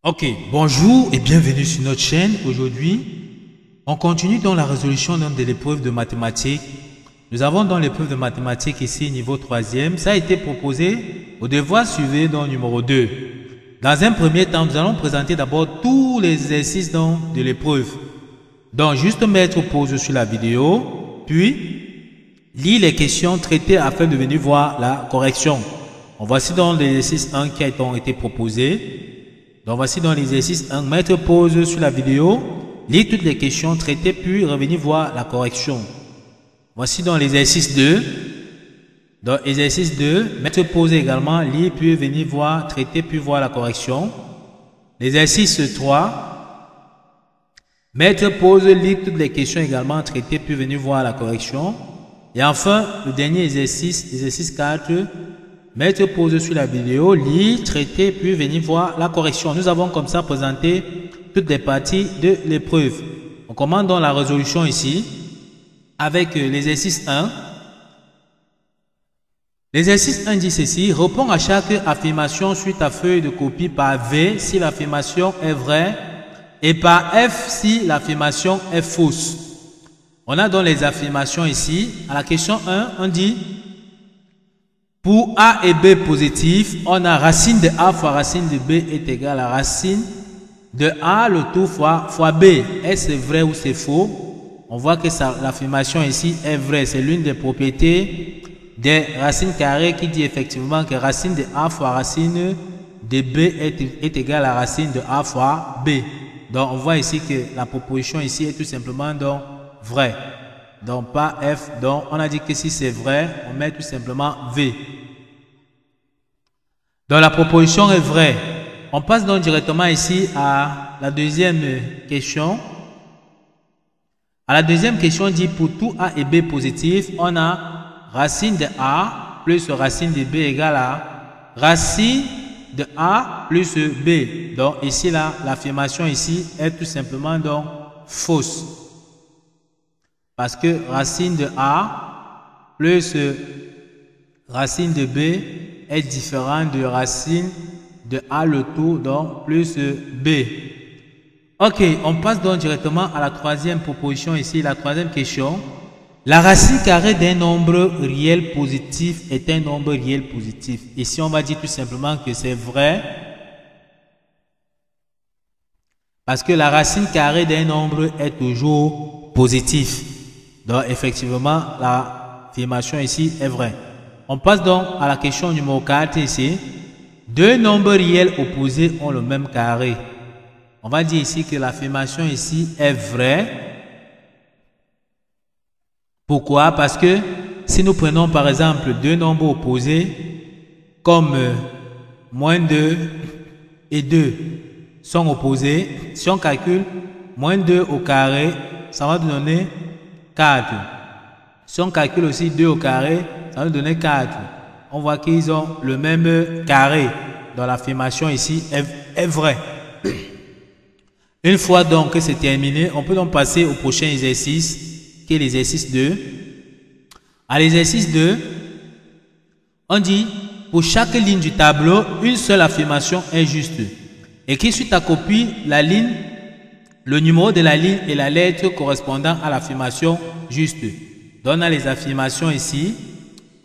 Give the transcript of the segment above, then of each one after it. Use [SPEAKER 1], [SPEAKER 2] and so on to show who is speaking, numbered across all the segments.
[SPEAKER 1] Ok, bonjour et bienvenue sur notre chaîne. Aujourd'hui, on continue dans la résolution de l'épreuve de mathématiques. Nous avons dans l'épreuve de mathématiques ici, niveau 3e. Ça a été proposé au devoir suivi dans le numéro 2. Dans un premier temps, nous allons présenter d'abord tous les exercices de l'épreuve. Donc, juste mettre pause sur la vidéo, puis lire les questions traitées afin de venir voir la correction. Voici donc l'exercice 1 qui a été proposé. Donc voici dans l'exercice 1, mettre pause sur la vidéo, lire toutes les questions traitées puis revenir voir la correction. Voici dans l'exercice 2. Dans l'exercice 2, mettre pause également, lire puis venir voir, traiter puis voir la correction. L'exercice 3, mettre pause, lire toutes les questions également traitées puis venir voir la correction. Et enfin, le dernier exercice, l'exercice 4, mettre pause sur la vidéo, lire, traiter, puis venir voir la correction. Nous avons comme ça présenté toutes les parties de l'épreuve. On commence dans la résolution ici avec l'exercice 1. L'exercice 1 dit ceci: réponds à chaque affirmation sur ta feuille de copie par V si l'affirmation est vraie et par F si l'affirmation est fausse. On a donc les affirmations ici. À la question 1, on dit: pour A et B positifs, on a racine de A fois racine de B est égal à racine de A le tout fois B. Est-ce vrai ou c'est faux? On voit que l'affirmation ici est vraie. C'est l'une des propriétés des racines carrées qui dit effectivement que racine de A fois racine de B est égal à racine de A fois B. Donc on voit ici que la proposition ici est tout simplement donc vraie. Donc pas F. Donc on a dit que si c'est vrai, on met tout simplement V. Donc la proposition est vraie. On passe donc directement ici à la deuxième question. À la deuxième question, on dit pour tout A et B positifs, on a racine de A plus racine de B égale à racine de A plus B. Donc ici là, l'affirmation ici est tout simplement donc fausse. Parce que racine de A plus racine de B est différent de racine de A le tout, donc plus B. Ok, on passe donc directement à la troisième proposition ici, la troisième question. La racine carrée d'un nombre réel positif est un nombre réel positif. Ici, on va dire tout simplement que c'est vrai. Parce que la racine carrée d'un nombre est toujours positif. Donc, effectivement, l'affirmation ici est vraie. On passe donc à la question numéro 4 ici. Deux nombres réels opposés ont le même carré. On va dire ici que l'affirmation ici est vraie. Pourquoi? Parce que si nous prenons par exemple deux nombres opposés comme moins 2 et 2 sont opposés, si on calcule moins 2 au carré, ça va nous donner 4. Si on calcule aussi 2 au carré, ça va nous donner 4. On voit qu'ils ont le même carré. Donc l'affirmation ici est vraie. Une fois donc que c'est terminé, on peut donc passer au prochain exercice, qui est l'exercice 2. À l'exercice 2, on dit pour chaque ligne du tableau, une seule affirmation est juste. Écris sur ta copie la ligne, le numéro de la ligne et la lettre correspondant à l'affirmation juste. Donc on a les affirmations ici.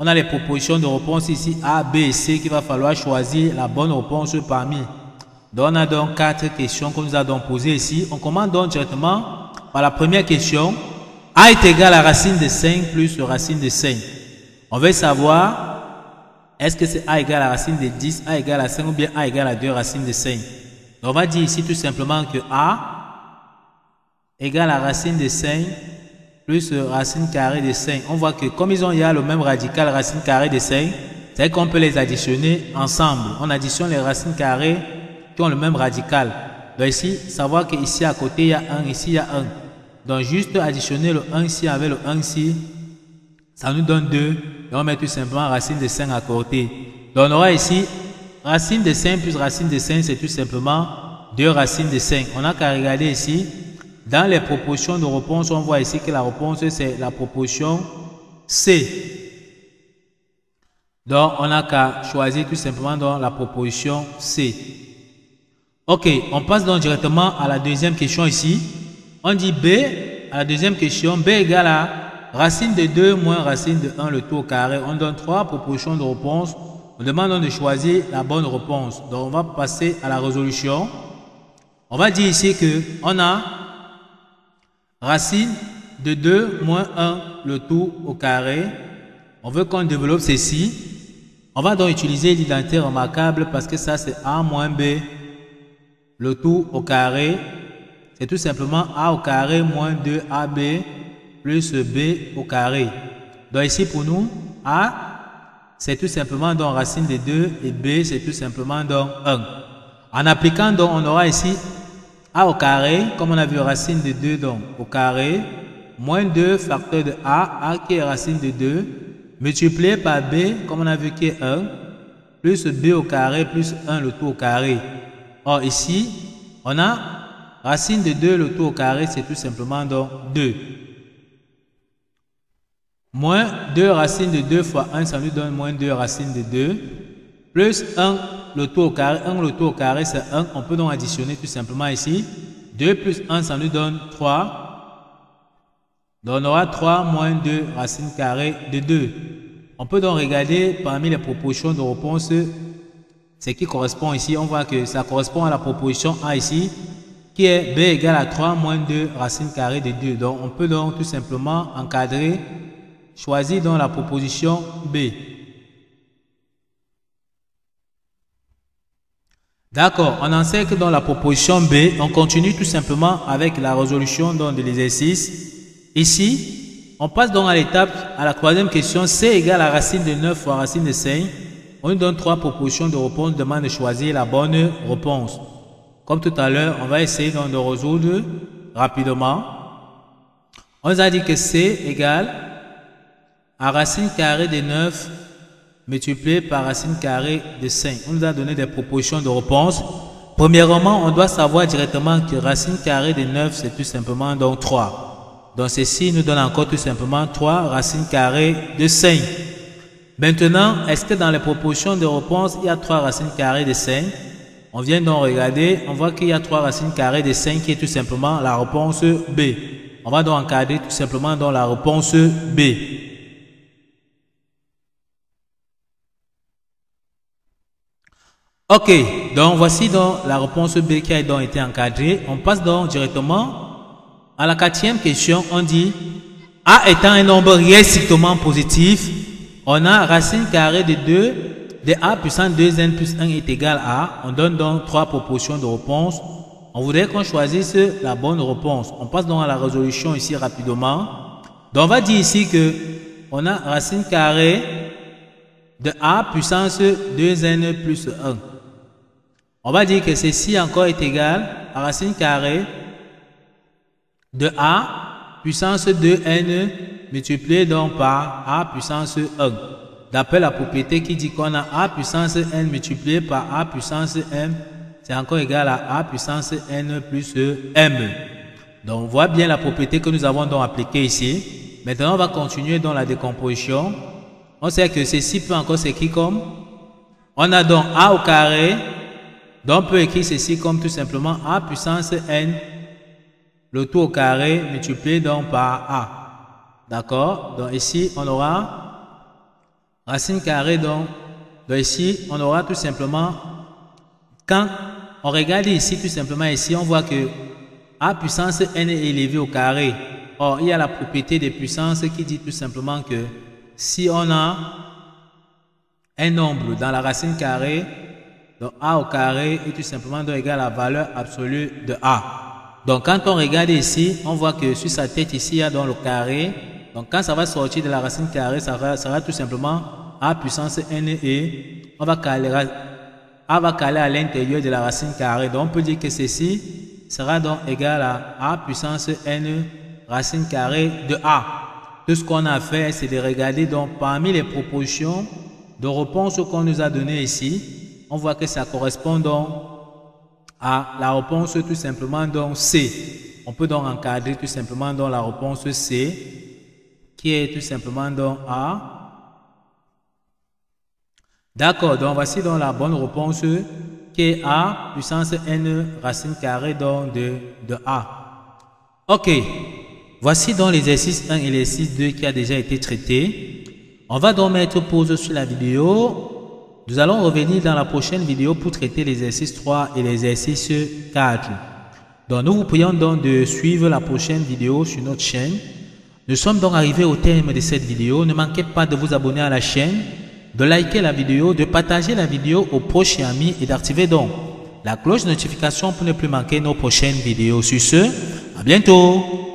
[SPEAKER 1] On a les propositions de réponse ici A, B et C qu'il va falloir choisir la bonne réponse parmi. Donc on a donc 4 questions qu'on nous a donc posées ici. On commence donc directement par la première question. A est égal à racine de 5 plus racine de 5. On veut savoir est-ce que c'est A égale à racine de 10, A égale à 5 ou bien A égale à 2 racine de 5. Donc on va dire ici tout simplement que A égale à racine de 5 plus racine carrée de 5. On voit que comme il y a le même radical racine carrée de 5, c'est qu'on peut les additionner ensemble. On additionne les racines carrées qui ont le même radical. Donc ici, savoir qu'ici à côté il y a 1, ici il y a 1. Donc juste additionner le 1 ici avec le 1 ici, ça nous donne 2. Et on met tout simplement racine de 5 à côté. Donc on aura ici racine de 5 plus racine de 5, c'est tout simplement 2 racines de 5. On n'a qu'à regarder ici. Dans les propositions de réponse, on voit ici que la réponse c'est la proposition C. Donc on n'a qu'à choisir tout simplement dans la proposition C. Ok, on passe donc directement à la deuxième question ici. On dit B, à la deuxième question, B égale à racine de 2 moins racine de 1 le tout au carré. On donne 3 propositions de réponse. On demande donc de choisir la bonne réponse. Donc on va passer à la résolution. On va dire ici que on a racine de 2 moins 1 le tout au carré. On veut qu'on développe ceci. On va donc utiliser l'identité remarquable parce que ça c'est A moins B le tout au carré. C'est tout simplement A au carré moins 2AB plus B au carré. Donc ici pour nous, A c'est tout simplement donc racine de 2 et B c'est tout simplement donc 1. En appliquant donc on aura ici A au carré, comme on a vu racine de 2 donc au carré, moins 2 facteur de A qui est racine de 2, multiplié par B comme on a vu qui est 1, plus B au carré plus 1 le tout au carré. Or ici, on a racine de 2 le tout au carré, c'est tout simplement donc 2. Moins 2 racine de 2 fois 1, ça nous donne moins 2 racine de 2. Plus 1 le tout au carré. 1 le tout au carré, c'est 1. On peut donc additionner tout simplement ici. 2 plus 1, ça nous donne 3. Donc on aura 3 moins 2 racine carrée de 2. On peut donc regarder parmi les propositions de réponse ce qui correspond ici. On voit que ça correspond à la proposition A ici, qui est B égale à 3 moins 2 racine carrée de 2. Donc on peut donc tout simplement encadrer, choisir donc la proposition B. D'accord, on enseigne que dans la proposition B, on continue tout simplement avec la résolution donc de l'exercice. Ici, on passe donc à l'étape, à la troisième question, C égale à racine de 9 fois racine de 5. On nous donne 3 propositions de réponse, on demande de choisir la bonne réponse. Comme tout à l'heure, on va essayer donc de résoudre rapidement. On nous a dit que C égale à racine carrée de 9 multiplié par racine carrée de 5. On nous a donné des propositions de réponse. Premièrement, on doit savoir directement que racine carrée de 9, c'est tout simplement donc 3. Donc ceci nous donne encore tout simplement 3 racine carrée de 5. Maintenant, est-ce que dans les propositions de réponse, il y a 3 racines carrées de 5? On vient donc regarder, on voit qu'il y a 3 racines carrées de 5 qui est tout simplement la réponse B. On va donc encadrer tout simplement dans la réponse B. Ok, donc voici donc la réponse B qui a donc été encadrée. On passe donc directement à la quatrième question. On dit A étant un nombre réel strictement positif, on a racine carrée de 2 de A puissance 2n plus 1 est égal à. On donne donc 3 propositions de réponse. On voudrait qu'on choisisse la bonne réponse. On passe donc à la résolution ici rapidement. Donc on va dire ici que on a racine carrée de A puissance 2n plus 1. On va dire que ceci encore est égal à racine carrée de A puissance 2n multiplié donc par A puissance 1. D'après la propriété qui dit qu'on a A puissance n multiplié par A puissance m, c'est encore égal à A puissance n plus m. Donc on voit bien la propriété que nous avons donc appliquée ici. Maintenant on va continuer dans la décomposition. On sait que ceci peut encore s'écrire comme, on a donc A au carré, donc on peut écrire ceci comme tout simplement A puissance n, le tout au carré multiplié donc par A. D'accord? Donc ici on aura racine carrée donc ici on aura tout simplement, quand on regarde ici tout simplement ici, on voit que A puissance n est élevé au carré. Or il y a la propriété des puissances qui dit tout simplement que si on a un nombre dans la racine carrée, donc A au carré est tout simplement donc égal à la valeur absolue de A. Donc quand on regarde ici, on voit que sur sa tête ici, il y a donc le carré. Donc quand ça va sortir de la racine carrée, ça va tout simplement A puissance n et A va caler à l'intérieur de la racine carrée. Donc on peut dire que ceci sera donc égal à A puissance n racine carrée de A. Tout ce qu'on a fait, c'est de regarder donc parmi les propositions de réponse qu'on nous a données ici, on voit que ça correspond donc à la réponse tout simplement donc C. On peut donc encadrer tout simplement dans la réponse C, qui est tout simplement donc A. D'accord, donc voici donc la bonne réponse qui est A puissance N racine carrée donc de A. Ok, voici donc l'exercice 1 et l'exercice 2 qui a déjà été traité. On va donc mettre pause sur la vidéo. Nous allons revenir dans la prochaine vidéo pour traiter l'exercice 3 et l'exercice 4. Donc nous vous prions donc de suivre la prochaine vidéo sur notre chaîne. Nous sommes donc arrivés au terme de cette vidéo. Ne manquez pas de vous abonner à la chaîne, de liker la vidéo, de partager la vidéo aux proches et amis et d'activer donc la cloche de notification pour ne plus manquer nos prochaines vidéos. Sur ce, à bientôt.